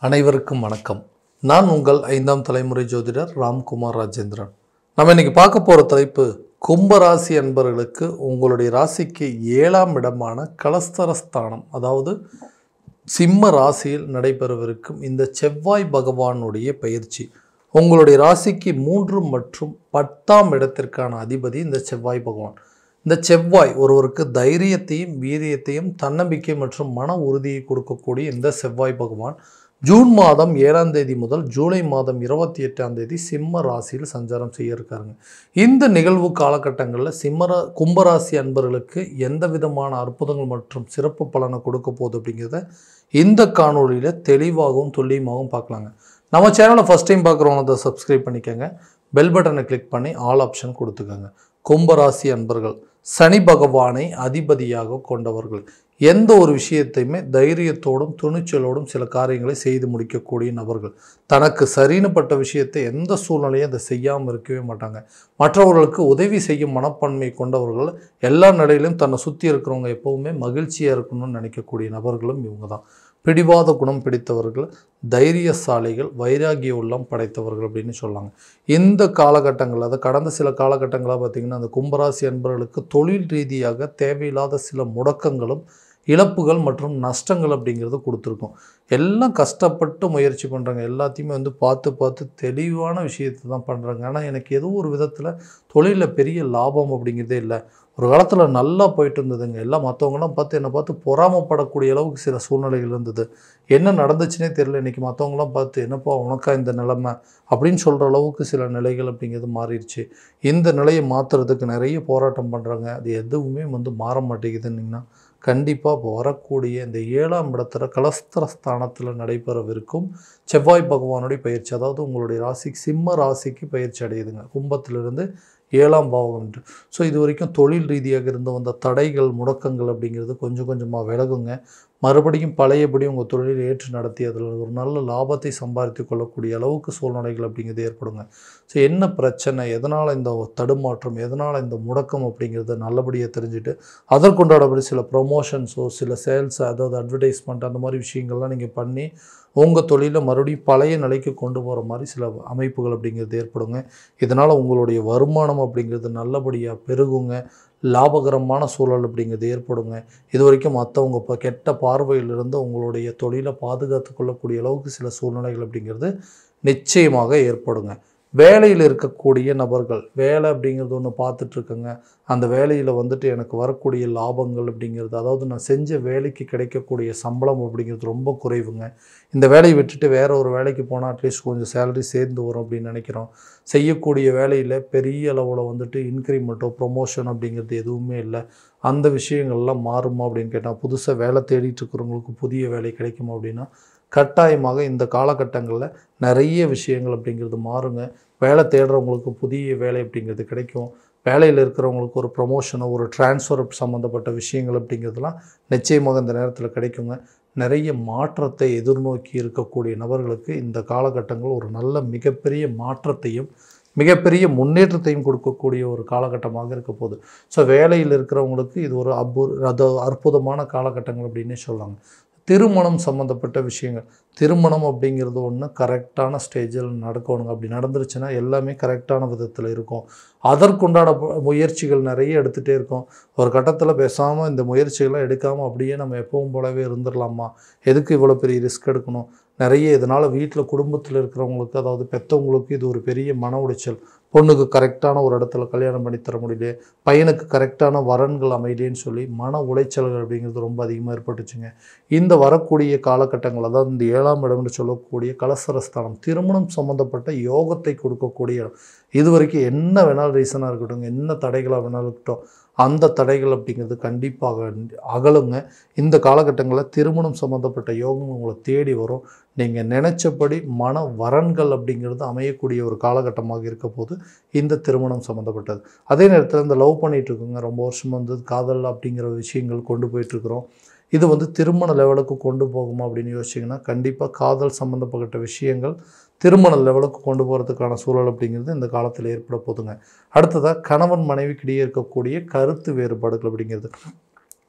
அனைவருக்கும் வணக்கம். நான் உங்கள் 5ஆம் தலைமுறை ஜோதிடர் ராம்குமார் ராஜேந்திரன். நம்ம இன்னைக்கு பார்க்க போகிற தலைப்பு, கும்பராசி அன்பர்களுக்கு உங்களுடைய ராசிக்கு 7ஆம் இடமான கலஸ்தரஸ்தானம், அதாவது சிம்ம ராசியில் நடைபெறவிருக்கும் இந்த செவ்வாய் பகவானுடைய பயிற்சி. உங்களுடைய ராசிக்கு 3 மற்றும் 10ஆம் இடத்திற்கான அதிபதி இந்த செவ்வாய் பகவான். இந்த செவ்வாய் ஒருவருக்கு தைரியத்தையும் வீரியத்தையும் தன்னம்பிக்கை மற்றும் மன உறுதியை கொடுக்கக்கூடிய இந்த செவ்வாய் பகவான் ஜூன் மாதம் 7ஆம் தேதி முதல் ஜூலை மாதம் 28ஆம் தேதி சிம்ம ராசியில் சஞ்சாரம் செய்ய இருக்காருங்க. இந்த நிகழ்வு காலகட்டங்களில் கும்பராசி அன்பர்களுக்கு எந்த விதமான அற்புதங்கள் மற்றும் சிறப்பு பலனை கொடுக்க போகுது அப்படிங்கிறத இந்த காணொலியில் தெளிவாகவும் துல்லியமாகவும் பார்க்கலாங்க. நம்ம சேனலை ஃபஸ்ட் டைம் பார்க்குறவங்க அதை சப்ஸ்கிரைப் பண்ணிக்கோங்க. பெல் பட்டனை கிளிக் பண்ணி ஆல் ஆப்ஷன் கொடுத்துக்கோங்க. கும்பராசி அன்பர்கள் சனி பகவானை அதிபதியாக கொண்டவர்கள். எந்த ஒரு விஷயத்தையுமே தைரியத்தோடும் துணிச்சலோடும் சில காரியங்களை செய்து முடிக்கக்கூடிய நபர்கள். தனக்கு சரினுப்பட்ட விஷயத்தை எந்த சூழ்நிலையும் அதை செய்யாமல் இருக்கவே மாட்டாங்க. மற்றவர்களுக்கு உதவி செய்யும் மனப்பான்மை கொண்டவர்கள். எல்லா நிலையிலும் தன்னை சுற்றி இருக்கிறவங்க எப்போவுமே மகிழ்ச்சியாக இருக்கணும்னு நினைக்கக்கூடிய நபர்களும் இவங்க தான். பிடிவாத குணம் பிடித்தவர்கள், தைரியசாலிகள், வைராகிய உள்ளம் படைத்தவர்கள் அப்படின்னு சொல்லாங்க. இந்த காலகட்டங்களில், அதை கடந்த சில காலகட்டங்களாக பார்த்திங்கன்னா, அந்த கும்பராசி அன்பர்களுக்கு தொழில் ரீதியாக தேவையில்லாத சில முடக்கங்களும் இழப்புகள் மற்றும் நஷ்டங்கள் அப்படிங்கிறது கொடுத்துருக்கோம். எல்லாம் கஷ்டப்பட்டு முயற்சி பண்ணுறாங்க. எல்லாத்தையுமே பார்த்து தெளிவான விஷயத்தை தான் பண்ணுறாங்க. ஆனால் எனக்கு ஏதோ ஒரு விதத்தில் தொழிலில் பெரிய லாபம் அப்படிங்கிறதே இல்லை. ஒரு காலத்தில் நல்லா போயிட்டு இருந்ததுங்க. எல்லாம் மற்றவங்களாம் என்னை பார்த்து பொறாமப்படக்கூடிய அளவுக்கு சில சூழ்நிலைகள் இருந்தது. என்ன நடந்துச்சுன்னே தெரியல. இன்றைக்கி மற்றவங்களாம் என்னப்பா உனக்கா இந்த நிலைமை அப்படின்னு சொல்கிற அளவுக்கு சில நிலைகள் அப்படிங்கிறது மாறிடுச்சு. இந்த நிலையை மாற்றுறதுக்கு நிறைய போராட்டம் பண்ணுறாங்க. அது எதுவுமே மாற மாட்டேங்குதுன்னிங்கன்னா, கண்டிப்பாக இப்போ வரக்கூடிய இந்த 7ஆம் இடத்துல கலஸ்தரஸ்தானத்தில் நடைபெறவிருக்கும் செவ்வாய் பகவானுடைய பயிற்சி, அதாவது உங்களுடைய ராசிக்கு சிம்ம ராசிக்கு பயிற்சி அடையுதுங்க. கும்பத்திலிருந்து 7ஆம் பாவம். ஸோ இது வரைக்கும் தொழில் ரீதியாக இருந்து வந்த தடைகள் முடக்கங்கள் அப்படிங்கிறது கொஞ்சம் கொஞ்சமாக விலகுங்க. மறுபடியும் பழையபடி உங்கள் தொழிலை ஏற்று நடத்தி அதில் ஒரு நல்ல லாபத்தை சம்பாதித்து கொள்ளக்கூடிய அளவுக்கு சூழ்நிலைகள் அப்படிங்கிறது ஏற்படுங்க. ஸோ என்ன பிரச்சனை, எதனால் இந்த தடுமாற்றம், எதனால் இந்த முடக்கம் அப்படிங்கிறத நல்லபடியாக தெரிஞ்சுட்டு அதற்குண்டானபடி சில ப்ரொமோஷன்ஸோ சில சேல்ஸ், அதாவது அட்வர்டைஸ்மெண்ட், அந்த மாதிரி விஷயங்கள்லாம் நீங்கள் பண்ணி உங்கள் தொழிலை மறுபடியும் பழைய நிலைக்கு கொண்டு போகிற மாதிரி சில அமைப்புகள் அப்படிங்கிறது ஏற்படுங்க. இதனால் உங்களுடைய வருமானம் அப்படிங்கிறது நல்லபடியாக பெருகுங்க. லாபகரமான சூழல் அப்படிங்கிறது ஏற்படுங்க. இது வரைக்கும் மற்றவங்க கெட்ட பார்வையிலிருந்து உங்களுடைய தொழிலை பாதுகாத்து கொள்ளக்கூடிய அளவுக்கு சில சூழ்நிலைகள் அப்படிங்கிறது நிச்சயமாக ஏற்படுங்க. வேலையில் இருக்கக்கூடிய நபர்கள், வேலை அப்படிங்கிறது ஒன்று பார்த்துட்ருக்கங்க. அந்த வேலையில் எனக்கு வரக்கூடிய லாபங்கள் அப்படிங்கிறது, அதாவது நான் செஞ்ச வேலைக்கு கிடைக்கக்கூடிய சம்பளம் அப்படிங்கிறது ரொம்ப குறைவுங்க. இந்த வேலையை விட்டுட்டு வேறு ஒரு வேலைக்கு போனால் அட்லீஸ்ட் கொஞ்சம் சேலரி சேர்ந்து வரும் அப்படின்னு நினைக்கிறோம். செய்யக்கூடிய வேலையில் பெரிய அளவில் இன்க்ரிமெண்ட்டோ ப்ரொமோஷன் அப்படிங்கிறது எதுவுமே இல்லை. அந்த விஷயங்கள்லாம் மாறுமா அப்படின்னு கேட்டால், புதுசாக வேலை தேடிட்டு இருக்கிறவங்களுக்கு புதிய வேலை கிடைக்குமா அப்படின்னா, கட்டாயமாக இந்த காலகட்டங்களில் நிறைய விஷயங்கள் அப்படிங்கிறது மாறுங்க. வேலை தேடுறவங்களுக்கு புதிய வேலை அப்படிங்கிறது கிடைக்கும். வேலையில் இருக்கிறவங்களுக்கு ஒரு ப்ரொமோஷனோ ஒரு டிரான்ஸ்ஃபர் சம்மந்தப்பட்ட விஷயங்கள் அப்படிங்கிறதுலாம் நிச்சயமாக இந்த நேரத்தில் கிடைக்குங்க. நிறைய மாற்றத்தை எதிர்நோக்கி இருக்கக்கூடிய நபர்களுக்கு இந்த காலகட்டங்கள் ஒரு நல்ல மிகப்பெரிய மாற்றத்தையும் மிகப்பெரிய முன்னேற்றத்தையும் கொடுக்கக்கூடிய ஒரு காலகட்டமாக இருக்க போகுது. ஸோ வேலையில் இருக்கிறவங்களுக்கு இது ஒரு அற்புதமான காலகட்டங்கள் அப்படின்னே சொல்லலாங்க. திருமணம் சம்மந்தப்பட்ட விஷயங்கள், திருமணம் அப்படிங்கிறது ஒன்று கரெக்டான ஸ்டேஜில் நடக்கணுங்க. அப்படி நடந்துருச்சுன்னா எல்லாமே கரெக்டான விதத்தில் இருக்கும். அதற்குண்டான முயற்சிகள் நிறைய எடுத்துகிட்டே இருக்கோம். ஒரு கட்டத்தில் பேசாமல் இந்த முயற்சிகளை எடுக்காமல் அப்படியே நம்ம எப்பவும் போலவே இருந்துடலாமா, எதுக்கு இவ்வளோ பெரிய ரிஸ்க் எடுக்கணும். நிறைய இதனால் வீட்டில் குடும்பத்தில் இருக்கிறவங்களுக்கு, அதாவது பெற்றவங்களுக்கு இது ஒரு பெரிய மன உளைச்சல். பொண்ணுக்கு கரெக்டான ஒரு இடத்துல கல்யாணம் பண்ணி தர முடியல, பையனுக்கு கரெக்டான வரன்கள் அமையலேன்னு சொல்லி மன உளைச்சல்கள் அப்படிங்கிறது ரொம்ப அதிகமாக ஏற்பட்டுச்சுங்க. இந்த வரக்கூடிய காலகட்டங்கள், அதாவது இந்த 7ஆம் இடம்னு சொல்லக்கூடிய கலசரஸ்தானம், திருமணம் சம்மந்தப்பட்ட யோகத்தை கொடுக்கக்கூடிய இடம். இது வரைக்கும் என்ன வேணாலும் ரீசனாக இருக்கட்டும், என்ன தடைகளாக வேணாலும் இருக்கட்டும், அந்த தடைகள் அப்படிங்கிறது கண்டிப்பாக அகலுங்க. இந்த காலகட்டங்களில் திருமணம் சம்மந்தப்பட்ட யோகம் உங்களை தேடி வரும். நீங்கள் நினச்சபடி மன வரன்கள் அப்படிங்கிறது அமையக்கூடிய ஒரு காலகட்டமாக இருக்க போது இந்த திருமணம் சம்மந்தப்பட்டது. அதே நேரத்தில் இந்த லவ் பண்ணிகிட்ருக்குங்க, ரொம்ப வருஷம் காதல் அப்படிங்கிற விஷயங்கள் கொண்டு போயிட்டுருக்குறோம். இது திருமண லெவலுக்கு கொண்டு போகுமா அப்படின்னு யோசிச்சிங்கன்னா, கண்டிப்பாக காதல் சம்மந்தப்பட்ட விஷயங்கள் திருமண லெவலுக்கு கொண்டு போகிறதுக்கான சூழல் அப்படிங்கிறது இந்த காலத்தில் ஏற்பட போதுங்க. அடுத்ததாக கணவன் மனைவிக்கிடையே இருக்கக்கூடிய கருத்து வேறுபாடுகள் அப்படிங்கிறது.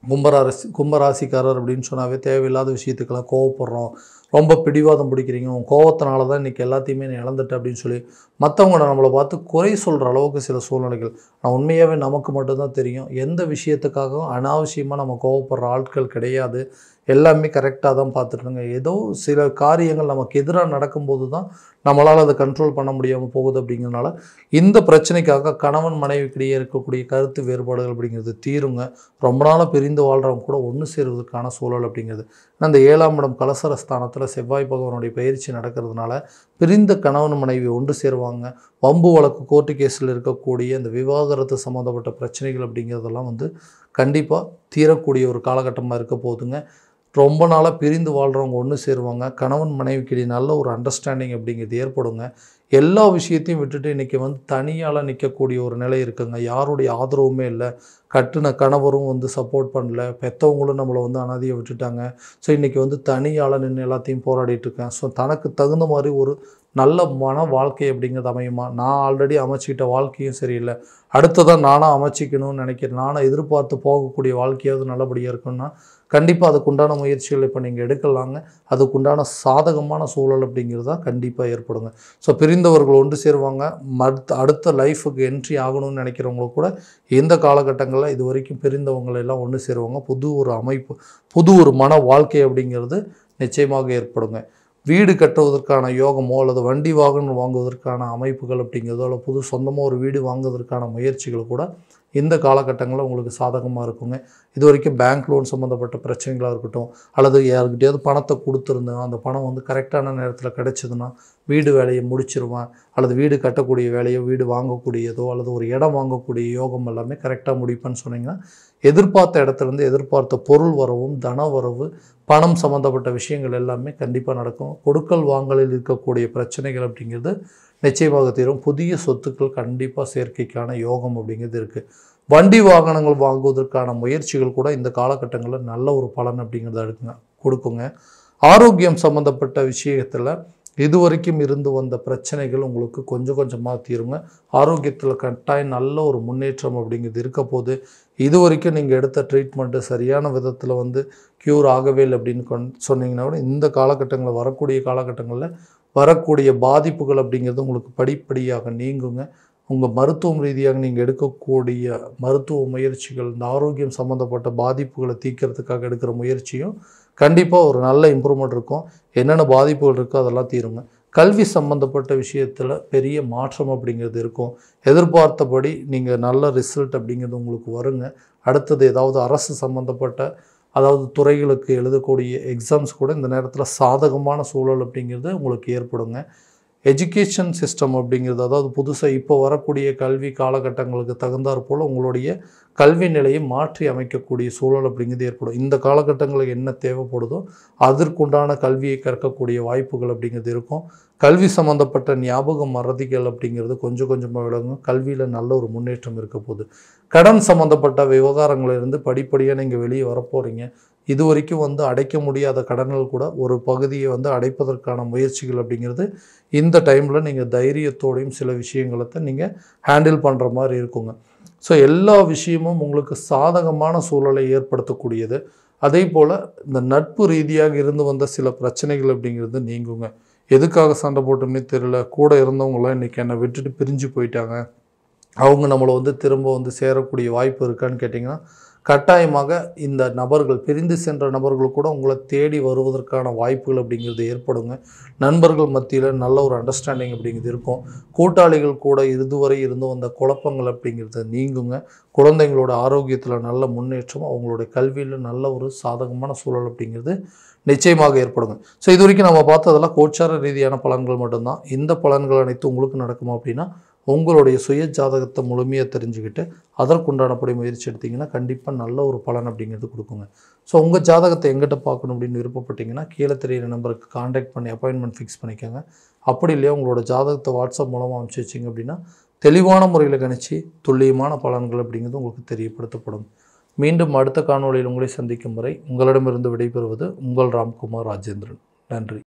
கும்பராசிக்காரர் அப்படின்னு சொன்னாவே தேவையில்லாத விஷயத்துக்கெல்லாம் கோவப்படுறோம், ரொம்ப பிடிவாதம் பிடிக்கிறீங்க, உங்கள் கோவத்தினால தான் இன்றைக்கி எல்லாத்தையுமே நான் இழந்துட்டேன் அப்படின்னு சொல்லி மற்றவங்க நம்மளை பார்த்து குறை சொல்கிற அளவுக்கு சில சூழ்நிலைகள். நான் உண்மையாகவே நமக்கு மட்டும்தான் தெரியும், எந்த விஷயத்துக்காகவும் அனாவசியமாக நம்ம கோவப்படுற ஆட்கள் கிடையாது. எல்லாமே கரெக்டாக தான் பார்த்துட்டுருங்க. ஏதோ சில காரியங்கள் நமக்கு எதிராக நடக்கும்போது தான் நம்மளால் அதை கண்ட்ரோல் பண்ண முடியாமல் போகுது. அப்படிங்கிறதுனால இந்த பிரச்சனைக்காக கணவன் மனைவிக்கிடையே இருக்கக்கூடிய கருத்து வேறுபாடுகள் அப்படிங்கிறது தீருங்க. ரொம்ப நாளாக பிரிந்து வாழ்கிறவங்க கூட ஒன்று சேருவதற்கான சூழல் அப்படிங்கிறது. அந்த 7ஆம் இடம் கலசர ஸ்தானத்தில் செவ்வாய் பகவானுடைய பயிற்சி நடக்கிறதுனால பிரிந்த கணவன் மனைவி ஒன்று சேருவாங்க. வம்பு வழக்கு கோர்ட்டு கேஸில் இருக்கக்கூடிய இந்த விவாகரத்து சம்மந்தப்பட்ட பிரச்சனைகள் அப்படிங்கிறதெல்லாம் கண்டிப்பாக தீரக்கூடிய ஒரு காலகட்டமாக இருக்க போகுதுங்க. ரொம்ப நாளாக பிரிந்து வாழ்கிறவங்க ஒன்று சேருவாங்க. கணவன் மனைவிக்கிடையே நல்ல ஒரு அண்டர்ஸ்டாண்டிங் அப்படிங்கிறது ஏற்படுங்க. எல்லா விஷயத்தையும் விட்டுட்டு இன்றைக்கி தனியால் நிற்கக்கூடிய ஒரு நிலை இருக்குங்க. யாருடைய ஆதரவுமே இல்லை. கட்டின கணவரும் சப்போர்ட் பண்ணல, பெற்றவங்களும் நம்மளை அனாதையை விட்டுட்டாங்க. ஸோ இன்றைக்கி தனியால் நின்று எல்லாத்தையும் போராடிட்டுருக்கேன். ஸோ தனக்கு தகுந்த மாதிரி ஒரு நல்ல மன வாழ்க்கை அப்படிங்கிறது அமையுமா? நான் ஆல்ரெடி அமைச்சிக்கிட்ட வாழ்க்கையும் சரியில்லை, அடுத்ததான் நானாக அமைச்சிக்கணும்னு நினைக்கிறேன். நானாக எதிர்பார்த்து போகக்கூடிய வாழ்க்கையாவது நல்லபடியாக இருக்குன்னா கண்டிப்பாக அதுக்குண்டான முயற்சிகள் இப்போ நீங்கள் எடுக்கலாங்க. அதுக்குண்டான சாதகமான சூழல் அப்படிங்கிறது தான் கண்டிப்பாக ஏற்படுங்க. ஸோ பிரிந்தவர்கள் ஒன்று சேருவாங்க. அடுத்த லைஃபுக்கு என்ட்ரி ஆகணும்னு நினைக்கிறவங்க கூட இந்த காலகட்டங்களில் இது வரைக்கும் பிரிந்தவங்களெல்லாம் ஒன்று சேருவாங்க. புது ஒரு அமைப்பு, புது ஒரு மன வாழ்க்கை அப்படிங்கிறது நிச்சயமாக ஏற்படுங்க. வீடு கட்டுவதற்கான யோகமோ அல்லது வண்டி வாகனம் வாங்குவதற்கான அமைப்புகள் அப்படிங்கிறதோ அல்லது புது சொந்தமாக ஒரு வீடு வாங்குவதற்கான முயற்சிகள் கூட இந்த காலகட்டங்களில் உங்களுக்கு சாதகமாக இருக்குங்க. இது வரைக்கும் பேங்க் லோன் சம்மந்தப்பட்ட பிரச்சனைகளாக இருக்கட்டும், அல்லது யாருக்கிட்டையாவது பணத்தை கொடுத்துருந்தேன், அந்த பணம் கரெக்டான நேரத்தில் கிடச்சிதுன்னா வீடு வேலையை முடிச்சிருவேன், அல்லது வீடு கட்டக்கூடிய வேலையோ வீடு வாங்கக்கூடியதோ அல்லது ஒரு இடம் வாங்கக்கூடிய யோகம் எல்லாமே கரெக்டாக முடிப்பேன்னு சொன்னீங்கன்னா எதிர்பார்த்த இடத்துலேருந்து எதிர்பார்த்த பொருள் வரவும், தன வரவு, பணம் சம்மந்தப்பட்ட விஷயங்கள் எல்லாமே கண்டிப்பாக நடக்கும். கொடுக்கல் வாங்கலில் இருக்கக்கூடிய பிரச்சனைகள் அப்படிங்கிறது நிச்சயமாக தீரும். புதிய சொத்துக்கள் கண்டிப்பாக சேர்க்கைக்கான யோகம் அப்படிங்கிறது இருக்குது. வண்டி வாகனங்கள் வாங்குவதற்கான முயற்சிகள் கூட இந்த காலகட்டங்களில் நல்ல ஒரு பலன் அப்படிங்கிறத கொடுக்குங்க. ஆரோக்கியம் சம்மந்தப்பட்ட விஷயத்தில் இதுவரைக்கும் இருந்து வந்த பிரச்சனைகள் உங்களுக்கு கொஞ்சம் கொஞ்சமாக தீருங்க. ஆரோக்கியத்தில் கட்டாயம் நல்ல ஒரு முன்னேற்றம் அப்படிங்கிறது இருக்க போது. இது வரைக்கும் நீங்கள் எடுத்த ட்ரீட்மெண்ட்டு சரியான விதத்தில் க்யூர் ஆகவே இல்லை அப்படின்னு சொன்னீங்கன்னா கூட இந்த காலகட்டங்களில் வரக்கூடிய காலகட்டங்களில் வரக்கூடிய பாதிப்புகள் அப்படிங்கிறது உங்களுக்கு படிப்படியாக நீங்குங்க. உங்கள் மருத்துவம் ரீதியாக நீங்கள் எடுக்கக்கூடிய மருத்துவ முயற்சிகள், இந்த ஆரோக்கியம் சம்மந்தப்பட்ட பாதிப்புகளை தீர்க்கிறதுக்காக எடுக்கிற முயற்சியும் கண்டிப்பாக ஒரு நல்ல இம்ப்ரூவ்மெண்ட் இருக்கும். என்னென்ன பாதிப்புகள் இருக்கோ அதெல்லாம் தீருங்க. கல்வி சம்மந்தப்பட்ட விஷயத்தில் பெரிய மாற்றம் அப்படிங்கிறது இருக்கும். எதிர்பார்த்தபடி நீங்கள் நல்ல ரிசல்ட் அப்படிங்கிறது உங்களுக்கு வருங்க. அடுத்தது ஏதாவது அரசு சம்மந்தப்பட்ட அதாவது துறைகளுக்கு எழுதக்கூடிய எக்ஸாம்ஸ் கூட இந்த நேரத்தில் சாதகமான சூழல் அப்படிங்கிறது உங்களுக்கு ஏற்படுங்க. எஜுகேஷன் சிஸ்டம் அப்படிங்கிறது அதாவது புதுசாக இப்போ வரக்கூடிய கல்வி காலகட்டங்களுக்கு தகுந்தாற் போல் உங்களுடைய கல்வி நிலையை மாற்றி அமைக்கக்கூடிய சூழல் அப்படிங்கிறது ஏற்படும். இந்த காலகட்டங்களுக்கு என்ன தேவைப்படுதோ அதற்குண்டான கல்வியை கற்கக்கூடிய வாய்ப்புகள் அப்படிங்கிறது இருக்கும். கல்வி சம்மந்தப்பட்ட ஞாபக மறதிகள் அப்படிங்கிறது கொஞ்சம் கொஞ்சமாக விளங்கும். கல்வியில் நல்ல ஒரு முன்னேற்றம் இருக்க போகுது. கடன் சம்மந்தப்பட்ட விவகாரங்களிலிருந்து படிப்படியாக நீங்கள் வெளியே வரப்போகிறீங்க. இது வரைக்கும் அடைக்க முடியாத கடன்கள் கூட ஒரு பகுதியை அடைப்பதற்கான முயற்சிகள் அப்படிங்கிறது இந்த டைமில் நீங்கள் தைரியத்தோடையும் சில விஷயங்களை நீங்கள் ஹேண்டில் பண்ணுற மாதிரி இருக்குங்க. ஸோ எல்லா விஷயமும் உங்களுக்கு சாதகமான சூழலை ஏற்படுத்தக்கூடியது. அதே போல் இந்த நட்பு ரீதியாக இருந்து வந்த சில பிரச்சனைகள் அப்படிங்கிறது நீங்குங்க. எதுக்காக சண்டை போட்டோம்னே தெரியல, கூட இருந்தவங்களாம் இன்றைக்கி என்னை விட்டுட்டு பிரிஞ்சு போயிட்டாங்க, அவங்க நம்மளை திரும்ப சேரக்கூடிய வாய்ப்பு இருக்கான்னு கேட்டிங்கன்னா கட்டாயமாக இந்த நபர்கள், பிரிந்து சென்ற நபர்கள் கூட உங்களை தேடி வருவதற்கான வாய்ப்புகள் அப்படிங்கிறது ஏற்படுங்க. நண்பர்கள் மத்தியில் நல்ல ஒரு அண்டர்ஸ்டாண்டிங் அப்படிங்கிறது இருக்கும். கூட்டாளிகள் கூட இதுவரை இருந்து வந்த குழப்பங்கள் அப்படிங்கிறது நீங்குங்க. குழந்தைங்களோட ஆரோக்கியத்தில் நல்ல முன்னேற்றம், அவங்களுடைய கல்வியில் நல்ல ஒரு சாதகமான சூழல் அப்படிங்கிறது நிச்சயமாக ஏற்படுங்க. ஸோ இது வரைக்கும் நம்ம பார்த்ததெல்லாம் கோச்சார ரீதியான பலன்கள் மட்டும்தான். இந்த பலன்கள் அனைத்து உங்களுக்கு நடக்குமா அப்படின்னா உங்களுடைய சுய ஜாதகத்தை முழுமையாக தெரிஞ்சுக்கிட்டு அதற்குண்டானபடி முயற்சி எடுத்திங்கன்னா கண்டிப்பாக நல்ல ஒரு பலன் அப்படிங்கிறது கொடுக்குங்க. ஸோ உங்கள் ஜாதகத்தை எங்கிட்ட பார்க்கணும் அப்படின்னு விருப்பப்பட்டீங்கன்னா கீழே தெரியிற நம்பருக்கு காண்டாக்ட் பண்ணி அப்பாயின்மெண்ட் ஃபிக்ஸ் பண்ணிக்கோங்க. அப்படி இல்லையா உங்களோட ஜாதகத்தை வாட்ஸ்அப் மூலமாக அனுப்பிச்சி வச்சிங்க அப்படின்னா தெளிவான முறையில் கணிச்சு துல்லியமான பலன்கள் அப்படிங்கிறது உங்களுக்கு தெரியப்படுத்தப்படும். மீண்டும் அடுத்த காணொளியில் உங்களை சந்திக்கும் வரை உங்களிடமிருந்து விடைபெறுவது உங்கள் ராம்குமார் ராஜேந்திரன். நன்றி.